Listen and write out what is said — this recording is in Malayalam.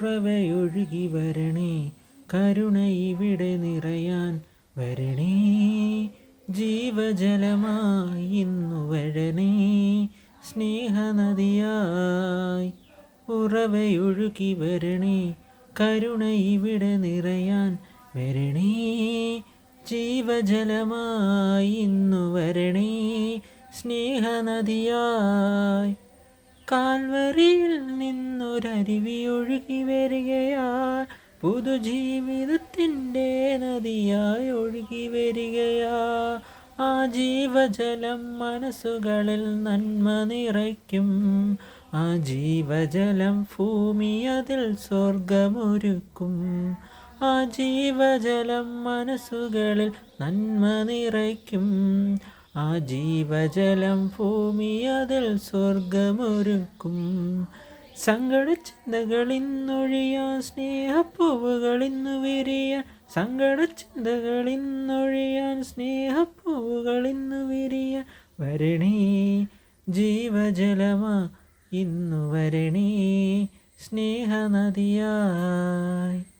ഉറവയൊഴുകി വരണേ, കരുണ ഇവിടെ നിറയാൻ വരണേ. ജീവജലമായി ഇന്നു വരണേ, സ്നേഹനദിയായി. ഉറവയൊഴുകി വരണേ, കരുണ ഇവിടെ നിറയാൻ വരണേ. ജീവജലമായി ഇന്നു വരണേ, സ്നേഹനദിയായി. കാൽവരിയിൽ നിന്നൊരരുവി ഒഴുകി വരികയാൽ, പുതുജീവിതത്തിൻ്റെ നദിയായി ഒഴുകി വരികയാ. ആ ജീവജലം മനസ്സുകളിൽ നന്മ നിറയ്ക്കും. ആ ജീവജലം ഭൂമി അതിൽ സ്വർഗമൊരുക്കും. ആ ജീവജലം മനസ്സുകളിൽ നന്മ നിറയ്ക്കും. ആ ജീവജലം ഭൂമി അതിൽ സ്വർഗമൊരുക്കും. സങ്കടചിന്തകളിന്നൊഴിയാൻ സ്നേഹപ്പൂവുകളിന്നു വിരിയാൻ. സങ്കടചിന്തകളിന്നൊഴിയാൻ സ്നേഹപ്പൂവുകളിന്നു വിരിയാൻ വരണേ. ജീവജലമാ ഇന്നു വരണേ, സ്നേഹനദിയായി.